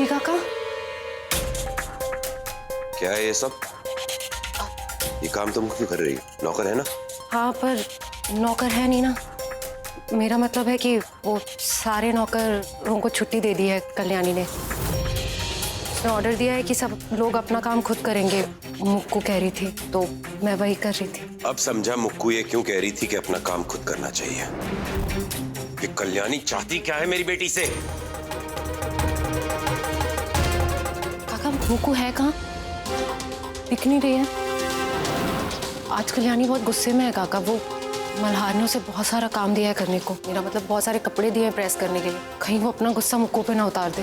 श्री काका, क्या है ये सब? ये काम तुम क्यों कर रही हो? नौकर है ना? हाँ पर नौकर है नहीं ना। मेरा मतलब है कि वो सारे नौकरों को छुट्टी दे दी है कल्याणी ने। उसने ऑर्डर दिया है कि सब लोग अपना काम खुद करेंगे। मुक्कू कह रही थी तो मैं वही कर रही थी। अब समझा मुक्कू ये क्यों कह रही थी कि अपना काम खुद करना चाहिए। कि कल्याणी चाहती क्या है मेरी बेटी से? काका मुक्कू है कहाँ? दिख नहीं रही है। आज कल्याणी बहुत गुस्से में है काका। वो मल्हार ने उसे बहुत सारा काम दिया है करने को। मेरा मतलब बहुत सारे कपड़े दिए हैं प्रेस करने के लिए। कहीं वो अपना गुस्सा मुक्कू पे ना उतार दे।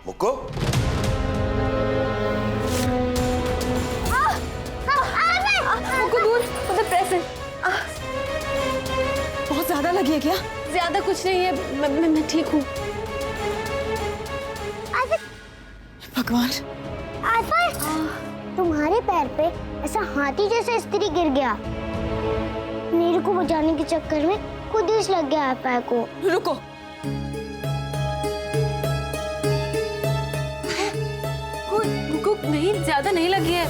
मुक्कू? मुक्कू दूर, उधर प्रेस है। बहुत ज्यादा लगी है क्या? ज्यादा कुछ नहीं है, मैं ठीक हूँ। भगवान, तुम्हारे पैर पे ऐसा हाथी जैसा इस्त्री गिर गया। मेरे को बचाने के चक्कर में खुद ही लग गया पैर को। रुको। मुक्कू नहीं, ज्यादा नहीं लगी है।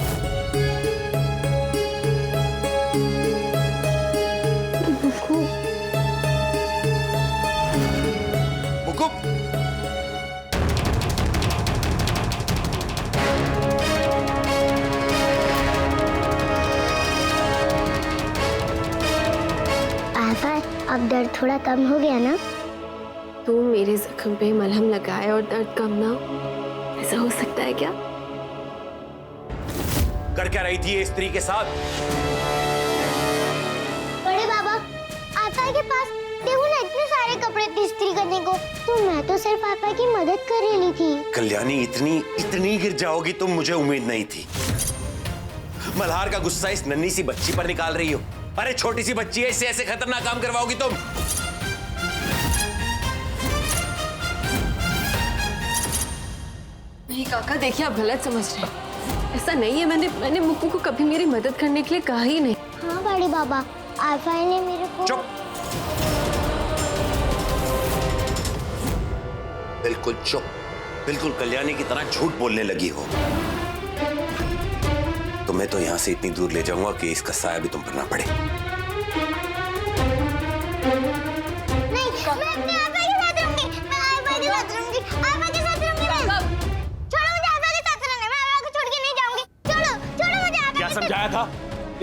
मुक्कू? अब दर्द थोड़ा कम हो गया ना? तू मेरे जख्म पे मलहम लगाए और दर्द कम ना हो, ऐसा हो सकता है क्या? कर क्या रही थी ये स्त्री के साथ? बड़े बाबा, आपा के पास देखो ना इतने सारे कपड़े थे इस्त्री करने को। तो मैं तो सिर्फ आपा की मदद कर रही थी। कल्याणी इतनी गिर जाओगी तुम, मुझे उम्मीद नहीं थी। मल्हार का गुस्सा इस नन्ही सी बच्ची पर निकाल रही हो। अरे छोटी सी बच्ची है, इससे ऐसे खतरनाक काम करवाओगी तुम? नहीं काका, देखिए आप गलत समझ रहे हैं। ऐसा नहीं है। मैंने मुक्कू को कभी मेरी मदद करने के लिए कहा ही नहीं। हाँ बड़े बाबा, आपा ने मेरे को। चुप। बिल्कुल चुप। बिल्कुल कल्याणी की तरह झूठ बोलने लगी हो। तो मैं तो यहां से इतनी दूर ले जाऊंगा कि इसका साया भी तुम पर ना पड़े। नहीं, मैं अपने आपा के साथ रहूंगी। मैं आपा के साथ रहूंगी। आपा के साथ रहूंगी मैं। छोड़ो मुझे, आपा के साथ रहना। मैं आपा को छोड़ के नहीं जाऊंगी। छोड़ो मुझे आपा। क्या समझाया था?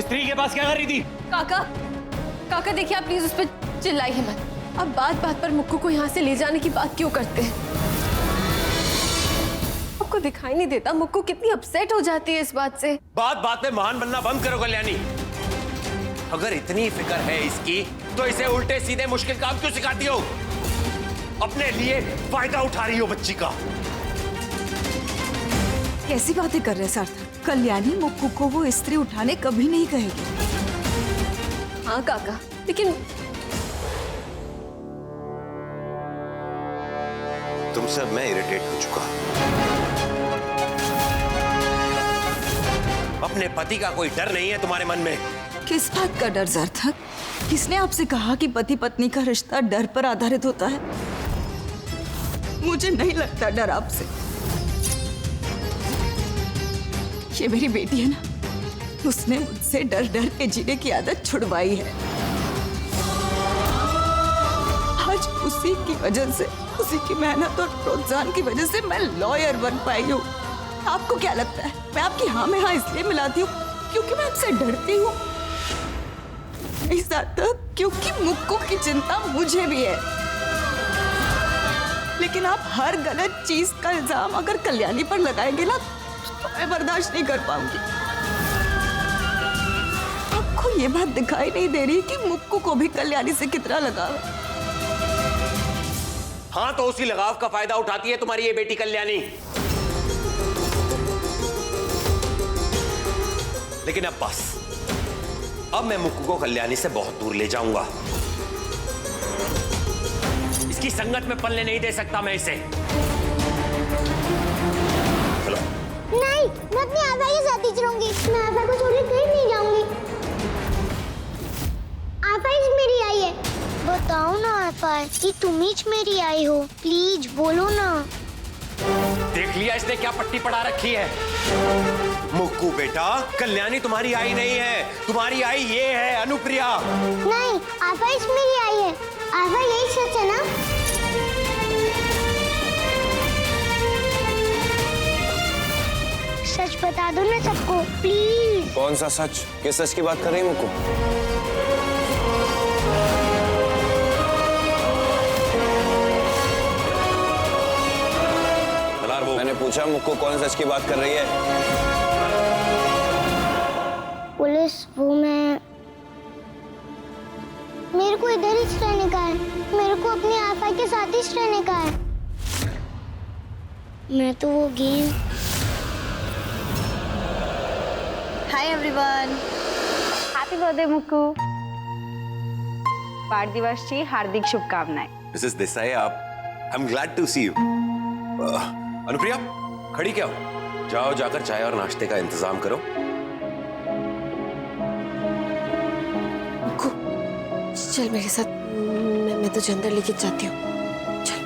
स्त्री के पास क्या कर रही थी? काका देखिए, आप प्लीज उस पर चिल्लाइए मत। अब बात बात पर मुक्कू को यहाँ से ले जाने की बात क्यों करते हैं? आपको दिखाई नहीं देता मुक्कू कितनी अपसेट हो जाती है इस बात से? बात बात में महान बनना बंद करो कल्याणी। अगर इतनी फिक्र है इसकी तो इसे उल्टे सीधे मुश्किल काम क्यों सिखाती हो? अपने लिए फायदा उठा रही हो बच्ची का। कैसी बातें कर रहे सार्थक? कल्याणी मुक्कू को वो इस्त्री उठाने कभी नहीं कहेगी। हाँ काका, लेकिन तुमसे अब मैं इरिटेट हो चुका। अपने पति का कोई डर नहीं है तुम्हारे मन में? किस बात का डर सार्थक? किसने आपसे कहा कि पति पत्नी का रिश्ता डर पर आधारित होता है? मुझे नहीं लगता डर आपसे। ये मेरी बेटी है ना, उसने मुझसे डर डर के जीने की आदत छुड़वाई है। आज उसी की वजह से, उसी की मेहनत और प्रोत्साहन की वजह से मैं लॉयर बन पाई हूँ। आपको क्या लगता है मैं आपकी हाँ में हाँ इसलिए मिलाती हूँ क्योंकि मैं आपसे डरती हूँ? नहीं सार्थक, क्योंकि मुक्कू की चिंता मुझे भी है। लेकिन आप हर गलत चीज का इल्जाम अगर कल्याणी पर लगाएंगे ना तो मैं बर्दाश्त नहीं कर पाऊंगी। आपको ये बात दिखाई नहीं दे रही कि मुक्कू को भी कल्याणी से कितना लगाव है? हाँ, तो उसी लगाव का फायदा उठाती है तुम्हारी ये बेटी कल्याणी। लेकिन अब बस, अब मैं मुक्कू को कल्याणी से बहुत दूर ले जाऊंगा। इसकी संगत में पलने नहीं दे सकता मैं इसे। चलो। नहीं, मैं अपने आपा के साथ ही रहूंगी। मैं आपा को छोड़ के कहीं नहीं जाऊंगी। आपा ही मेरी आई है। बताओ ना आफा, कि तुम ही मेरी आई हो, प्लीज बोलो ना। देख लिया इसने क्या पट्टी पड़ा रखी है। मुक्कू बेटा, कल्याणी तुम्हारी आई नहीं है, तुम्हारी आई ये है अनुप्रिया। नहीं, आफा इस मेरी आई है। आफा यही सच है ना? सच बता दो ना सबको, प्लीज। कौन सा सच? किस सच की बात कर रही है मुक्कू? मैंने पूछा मुक्कू कौन सच की बात कर रही है? पुलिस, वो मेरे को इधर ही रहने का है। मेरे को अपनी आफा के साथ ही रहने का है। मैं तो वो game. Hi everyone, happy birthday Mukku. वाढदिवसची हार्दिक शुभकामनाएं। Mrs Desai, I am glad to see you. Anupriya, खड़ी क्या हो? जाओ जाकर चाय और नाश्ते का इंतजाम करो। चल मेरे साथ, मैं तुझे अंदर लेके जाती हूँ। चल।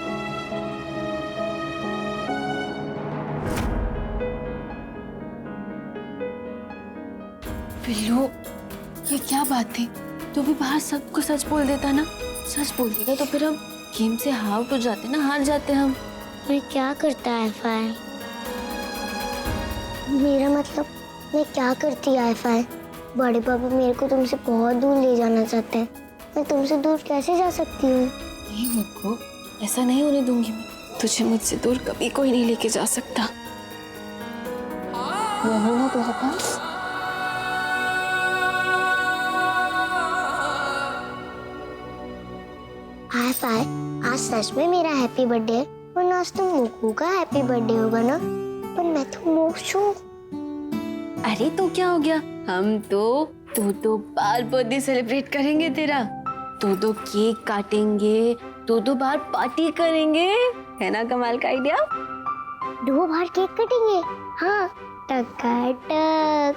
बिल्लू, ये क्या बात थी? तू भी बाहर सबको सच बोल देता ना। सच बोल देगा तो फिर हम गेम से आउट हो जाते ना, हार जाते हम। मैं क्या करता है आईफाई? मेरा मतलब, मैं क्या करती है आईफाई? बड़े पापा मेरे को तुमसे बहुत दूर ले जाना चाहते हैं। मैं तुमसे दूर कैसे जा सकती हूँ? नहीं मुक्कू, ऐसा नहीं होने दूंगी मैं। तुझे मुझसे दूर कभी कोई नहीं लेके जा सकता। मैं हूं ना तेरे पास। आईफाई, आज सच में मेरा हैप्पी बर्थडे है, और आज तो मुक्कू का हैप्पी बर्थडे होगा ना? पर मैं तो मोक्ष हूँ। अरे तो क्या हो गया? हम तो बार बर्थडे सेलिब्रेट करेंगे तेरा। दो केक काटेंगे, दो बार पार्टी करेंगे। है ना कमाल का आइडिया? 2 बार केक कटेंगे? हाँ, टकाटक।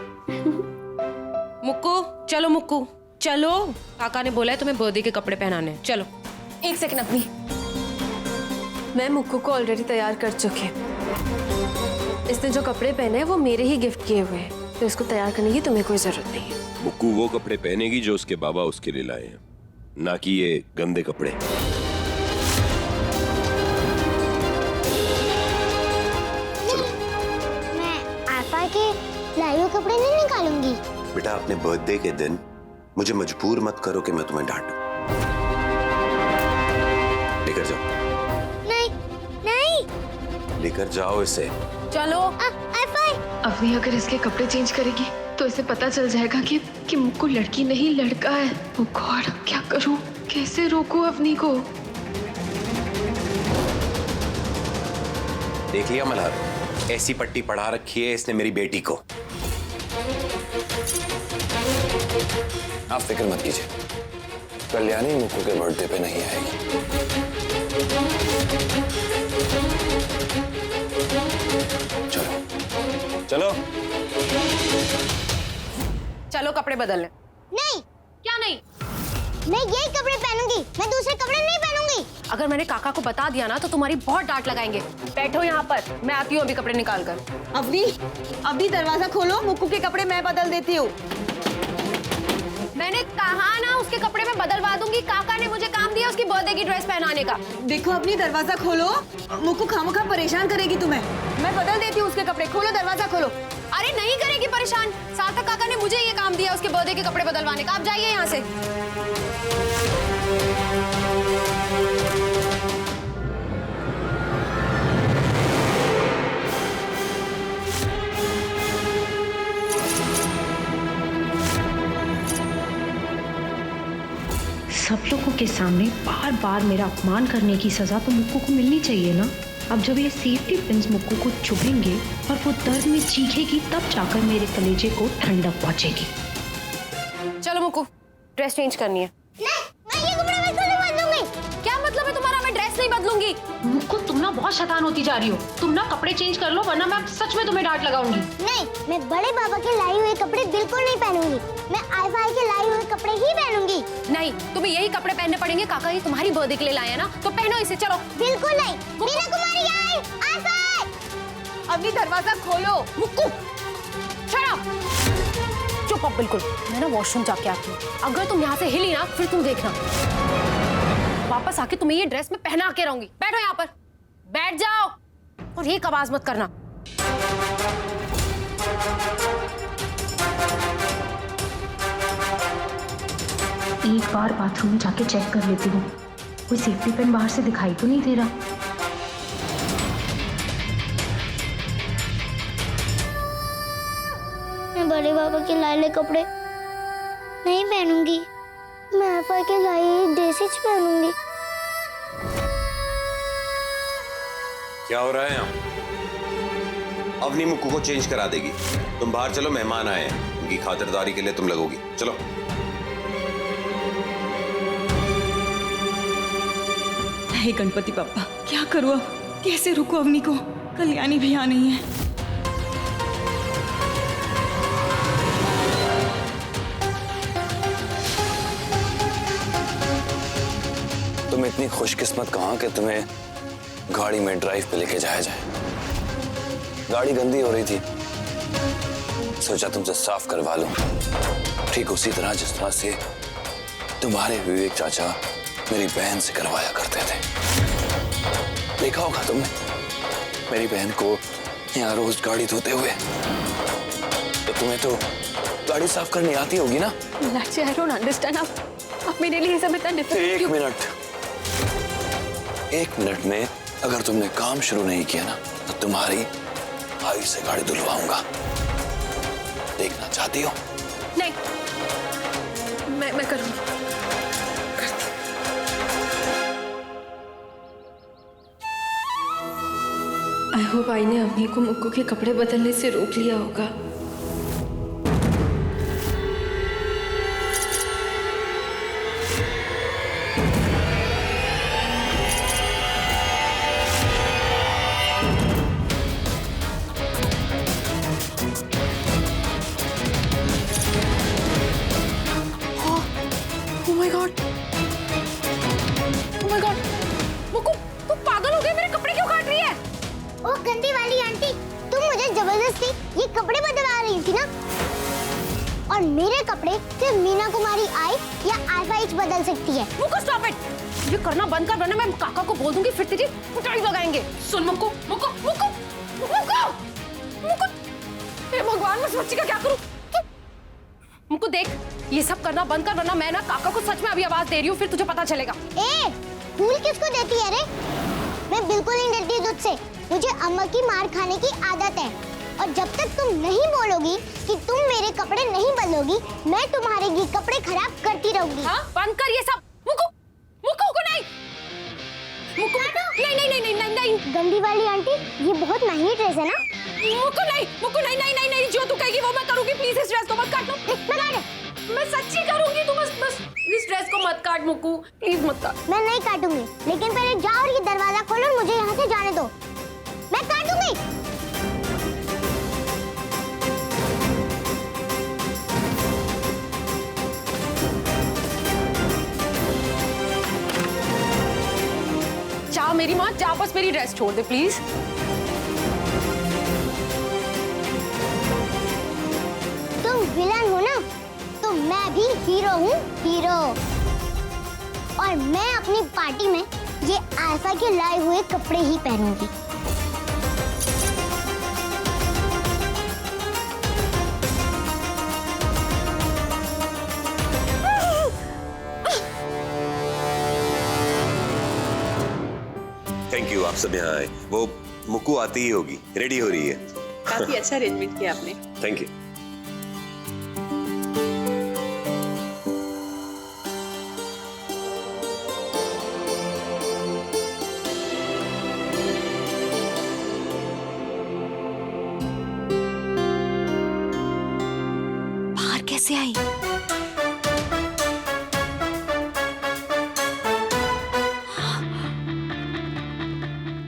मुक्कू, चलो मुक्कू, चलो। काका ने बोला है तुम्हें बर्थडे के कपड़े पहनाने। चलो। एक सेकंड अपनी, मैं मुक्कू को ऑलरेडी तैयार कर चुकी हूँ। इसने जो कपड़े पहने हैं वो मेरे ही गिफ्ट किए हुए हैं, तो इसको तैयार करने की तुम्हें कोई जरूरत नहीं है। मुक्कू वो कपड़े पहनेगी जो उसके बाबा उसके लिए लाए हैं, ना कि ये गंदे कपड़े। मैं आफा के लाए हुए कपड़े नहीं निकालूंगी। बेटा, अपने बर्थडे के दिन मुझे मजबूर मत करो कि मैं तुम्हें डांटूं। लेकर जाओ। नहीं, नहीं। लेकर जाओ इसे। चलो। आफा। अवनी अगर इसके कपड़े चेंज करेगी तो इसे पता चल जाएगा कि मुक्कू लड़की नहीं लड़का है। ओ गॉड, क्या करूं? कैसे रोकूं अवनी को? देख लिया मल्हार, ऐसी पट्टी पढ़ा रखी है इसने मेरी बेटी को। आप फिक्र मत कीजिए, कल्याणी मुक्कू के बर्थडे पे नहीं आएगी। चलो चलो चलो कपड़े बदलने। नहीं। क्या नहीं? मैं यही कपड़े पहनूंगी, मैं दूसरे कपड़े नहीं पहनूंगी। अगर मैंने काका को बता दिया ना तो तुम्हारी बहुत डांट लगाएंगे। बैठो यहाँ पर, मैं आती हूँ अभी कपड़े निकाल कर। अवनी दरवाजा खोलो, मुक्कू के कपड़े मैं बदल देती हूँ। मैंने कहा ना उसके कपड़े में बदलवा दूंगी। काका ने मुझे काम दिया उसकी बर्थडे की ड्रेस पहनाने का। देखो अपनी दरवाजा खोलो, मुक्कू खामखा परेशान करेगी तुम्हें। मैं बदल देती हूँ उसके कपड़े। खोलो दरवाजा खोलो। अरे नहीं करेगी परेशान। सार्थक काका ने मुझे ये काम दिया उसके बर्थडे के कपड़े बदलवाने का। आप जाइए यहाँ से। सब लोगों के सामने बार बार मेरा अपमान करने की सजा तो मुक्कू को मिलनी चाहिए ना। अब जब ये सेफ्टी पिंस मुक्कू को चुभेंगे और वो दर्द में चीखेगी, तब जाकर मेरे कलेजे को ठंडक पहुंचेगी। चलो मुक्कू, ड्रेस चेंज करनी है। नहीं, मैं ये कपड़े बिल्कुल नहीं बदलूंगी। क्या मतलब है तुम्हारा? मैं ड्रेस नहीं बदलूंगी। मुक्कू तुम ना बहुत शैतान होती जा रही हो। तुम ना कपड़े चेंज कर लो वरना मैं सच में तुम्हें डांट लगाऊंगी। नहीं, मैं बड़े बाबा के लाई हुए कपड़े बिल्कुल नहीं पहनूंगी। मैं आईफा के लाई हुए कपड़े ही पहनूंगी। नहीं, तुम्हें यही कपड़े पहनने पड़ेंगे। काका ये तुम्हारी बर्थडे के लिए लाया ना, तो पहनो इसे। चलो। बिल्कुल नहीं। मीना कुमारी आई, आईफा। अभी दरवाजा खोलो। Mukku, shut up! चुप अब बिल्कुल। मैं ना वॉशरूम जाके आती हूँ। अगर तुम यहाँ से हिली ना, फिर तुम देखना। वापस आके तुम्हें ये ड्रेस में पहना के रहूंगी। बैठो यहाँ पर, बैठ जाओ और एक आवाज मत करना। एक बार बाथरूम में जाके चेक कर लेती हूँ, कोई सेफ्टी पिन बाहर से दिखाई तो नहीं दे रहा। मैं बड़े बाबा के लाए कपड़े नहीं पहनूंगी। मैं आईफा के लाई हुई ड्रेसेस पहनूंगी। क्या हो रहा है यहाँ? अवनी मुक्कू को चेंज करा देगी। तुम बाहर चलो, मेहमान आए हैं, उनकी खातिरदारी के लिए तुम लगोगी। चलो। हे गणपति बाप्पा, क्या करूँ अब? कैसे रुको अवनी को? कल्याणी भी यहाँ नहीं है। तुम इतनी खुशकिस्मत कहाँ कि तुम्हें गाड़ी में ड्राइव पे लेके जाया जाए। गाड़ी गंदी हो रही थी, सोचा तुमसे साफ करवा लूं। ठीक उसी तरह जिस तरह से तुम्हारे विवेक चाचा मेरी बहन से करवाया करते थे। देखा होगा तुमने मेरी बहन को यहाँ रोज गाड़ी धोते हुए। तो तुम्हें तो गाड़ी साफ करनी आती होगी ना? Meenakshi, I don't understand। आप मेरे लिए सब इतना डिफिकल्ट क्यों? एक मिनट में अगर तुमने काम शुरू नहीं किया ना, तो तुम्हारी भाई से गाड़ी धुलवाऊंगा। देखना चाहती हो? नहीं, मैं करूंगी। आई होप आई ने अवनी को मुक्कू के कपड़े बदलने से रोक लिया होगा। मुक्कू, तू पागल हो गई? मेरे कपड़े क्यों काट रही है? ओ गंदी वाली आंटी, तुम मुझे जबरदस्ती ये कपड़े बदलवा रही थी ना? और मेरे कपड़े सिर्फ मीना कुमारी आई या आईफा बदल सकती है। Mukku, stop it. ये करना बंद कर वरना मैं काका को बोल दूंगी, फिर तेरी पिटाई लगाएंगे। सुन मुक्कू, मुक्कू, मुक्कू, मुक्कू, मुक्कू। हे भगवान, मैं सच्ची का क्या करूं? मुक्कू देख, ये सब करना बंद कर वरना मैं ना काका को सच में अभी आवाज दे रही हूँ, फिर तुझे पता चलेगा। ए, फूल किसको देती है रे? मैं बिल्कुल नहीं डरती तुझसे। मुझे अम्मा की मार खाने की आदत है। और जब तक तुम नहीं बोलोगी कि तुम मेरे कपड़े नहीं बदलोगी, मैं तुम्हारे ये कपड़े खराब करती रहूंगी। हाँ, बंद कर ये सब। मुक्कू, मुक्कू को नहीं। मुक्कू, नहीं नहीं नहीं नहीं नहीं। गंदी वाली आंटी, ये बहुत महंगी ड्रेस है ना? मुक्कू नहीं, मुक्कू नहीं नहीं नहीं नहीं, जो तू कहेगी वो मैं करूंगी। प्लीज इस ड्रेस को मत काट। मैं सच्ची करूंगी, तू बस इस ड्रेस को मत काट मुक्कू, प्लीज मत काट। मैं नहीं काटूंगी, लेकिन पहले जाओ और ये दरवाजा खोलो और मुझे यहाँ से जाने दो। मैं काटूंगी। जा मेरी माँ, जा, बस मेरी ड्रेस छोड़ दे प्लीज। तुम विलन हो ना, तो मैं भी हीरो हूँ, हीरो। और मैं अपनी पार्टी में ये आईफा के लाए हुए कपड़े ही पहनूंगी। थैंक यू, आप सब यहाँ आए। वो मुक्कू आती ही होगी, रेडी हो रही है। काफी अच्छा अरेंजमेंट किया आपने। Thank you. बाहर कैसे आई?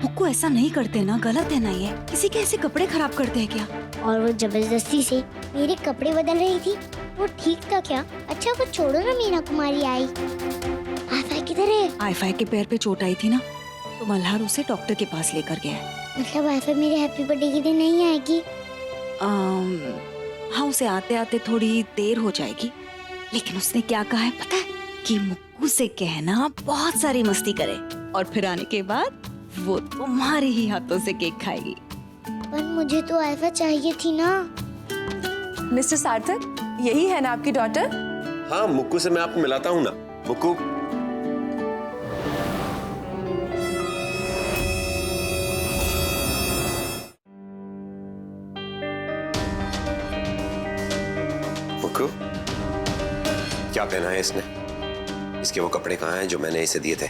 मुक्कू ऐसे ऐसा नहीं करते ना, गलत है ना ये। किसी के ऐसे कपड़े खराब करते हैं क्या? और वो जबरदस्ती से मेरे कपड़े बदल रही थी, वो ठीक था क्या? अच्छा वो छोड़ो ना, मीना कुमारी आई। आईफाई किधर है? आईफाई के पैर पे चोट आई थी ना, तो मल्हार उसे डॉक्टर के पास लेकर गया है। मतलब आईफाई मेरे हैप्पी बर्थडे के दिन नहीं आएगी? हाँ, उसे आते आते थोड़ी देर हो जाएगी, लेकिन उसने क्या कहा है पता है? कि मुक्कू से कहना बहुत सारी मस्ती करे और फिर आने के बाद वो तुम्हारे ही हाथों से केक खाएगी। पर मुझे तो आईफाई चाहिए थी ना। मिस्टर सार्थक, यही है ना आपकी डॉटर? हाँ, मुक्कू से मैं आपको मिलाता हूँ ना। मुक्कू, मुक्कू, क्या पहना है इसने? इसके वो कपड़े कहाँ हैं जो मैंने इसे दिए थे?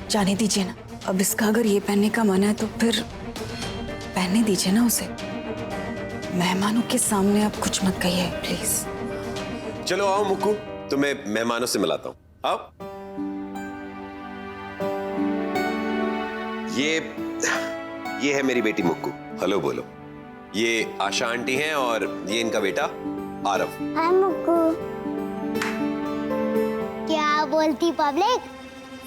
जाने दीजिए ना, अब इसका अगर ये पहनने का मन है तो फिर पहनने दीजिए ना उसे। मेहमानों के सामने आप कुछ मत कहिए प्लीज। चलो आओ मुक्कू, तुम्हें मेहमानों से मिलाता हूँ। आओ। ये है मेरी बेटी मुक्कू। हेलो बोलो। ये आशा आंटी हैं और ये इनका बेटा आरव। हाय मुक्कू। क्या बोलती पब्लिक?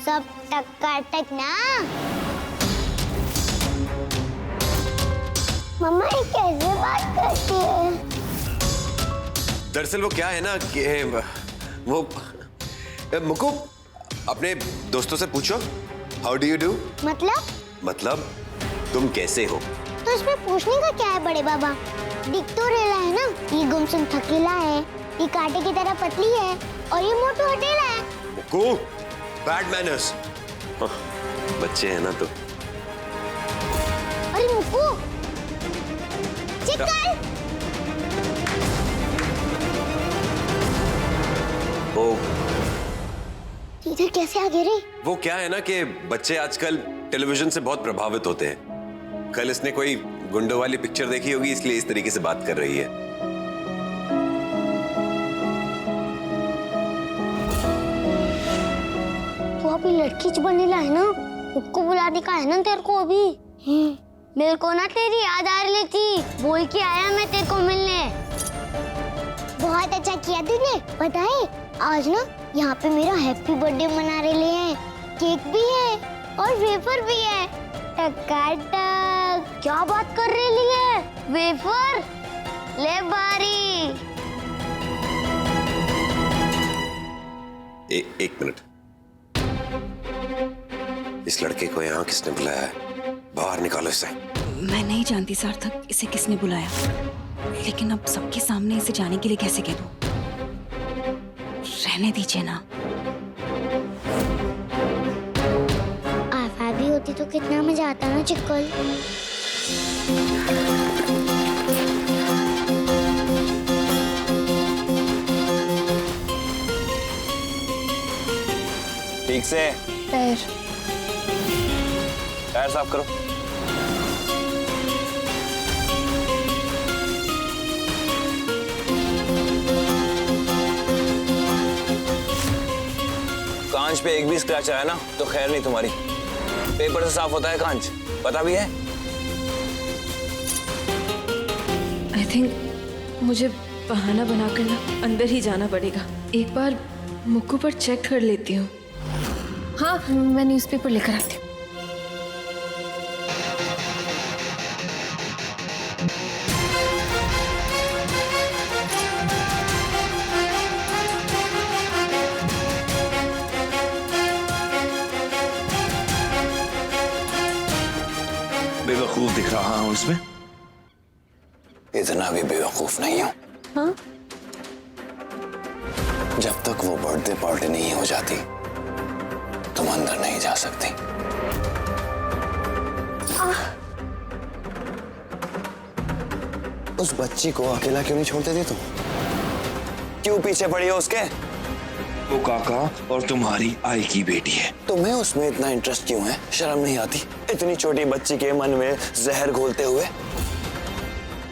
सब टक ना। मम्मा ये कैसे बात करती है? दरअसल वो क्या है ना कि वो मुक्कू, अपने दोस्तों से पूछो हाउ डू यू डू। मतलब तुम कैसे हो? तो इसमें पूछने का क्या है बड़े बाबा? दिख तो रेला है ना, ये गुमसुम थकेला है, ये कांटे की तरह पतली है और ये मोटू हटेला है। Mukku, bad manners. बच्चे हैं ना तो। अरे मुक्कू, चिकन। वो इधर कैसे आ गए रे? वो क्या है ना कि बच्चे आजकल टेलीविजन से बहुत प्रभावित होते हैं। कल इसने कोई गुंडों वाली पिक्चर देखी होगी, इसलिए इस तरीके से बात कर रही है। तू अभी लड़की च बनेला है ना, उसको बुलाने का है ना तेरे को अभी। मेरे को ना तेरी याद आ रही थी, बोल के आया मैं तेरे को मिलने। बहुत अच्छा किया तूने। पता है आज ना यहाँ पे मेरा हैप्पी बर्थडे मना रहे हैं, केक भी है और वेफर भी है। टकाटक, क्या बात कर रही है? वेफर ले बारी। एक मिनट, इस लड़के को यहाँ किसने बुलाया है? बाहर निकालो इसे। मैं नहीं जानती सार्थक इसे किसने बुलाया, लेकिन अब सबके सामने इसे जाने के लिए कैसे कह दूं? रहने दीजिए ना। आफा भी होती तो कितना मजा आता ना चिक्कल। ठीक से पैर साफ करो। कांच पे एक भी स्क्रैच आया ना तो खैर नहीं तुम्हारी। पेपर से साफ होता है कांच, पता भी है? आई थिंक मुझे बहाना बनाकर ना अंदर ही जाना पड़ेगा। एक बार मुक्कू पर चेक कर लेती हूँ। हाँ, मैं न्यूज़पेपर लेकर आती हूँ। बेवकूफ दिख रहा हूँ इसमें? इतना भी बेवकूफ नहीं हूँ। हाँ? जब तक वो बर्थडे पार्टी नहीं हो जाती तुम अंदर नहीं जा सकती। उस बच्ची को अकेला क्यों नहीं छोड़ते थे तुम? क्यों पीछे पड़ी हो उसके? वो काका और तुम्हारी आई की बेटी है। तुम्हें उसमें इतना इंटरेस्ट क्यों है? शर्म नहीं आती इतनी छोटी बच्ची के मन में जहर घोलते हुए?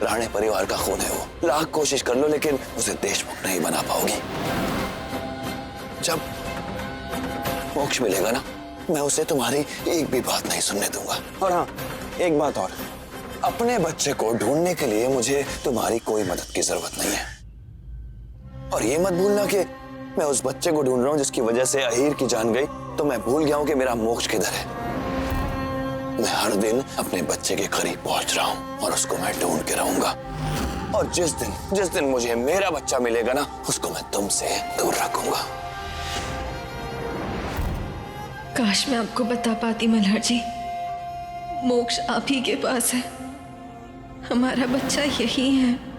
राणे परिवार का खून है वो, लाख कोशिश कर लो लेकिन उसे देशमुख नहीं बना पाओगी। जब मोक्ष मिलेगा ना मैं उसे तुम्हारी एक भी बात नहीं सुनने दूंगा। और हाँ, एक बात और, अपने बच्चे को ढूंढने के लिए मुझे तुम्हारी कोई मदद की जरूरत नहीं है। और ये मत भूलना कि मैं उस बच्चे को ढूंढ रहा हूं जिसकी वजह से अहीर की जान गई, तो मैं भूल गया हूं कि मेरा मोक्ष किधर है। मैं हर दिन अपने बच्चे के करीब पहुंच रहा हूं और उसको मैं ढूंढ के रहूंगा। और जिस दिन मुझे मेरा बच्चा मिलेगा ना, उसको मैं तुमसे दूर रखूंगा। काश मैं आपको बता पाती मल्हार जी, मोक्ष आप ही के पास है, हमारा बच्चा यही है।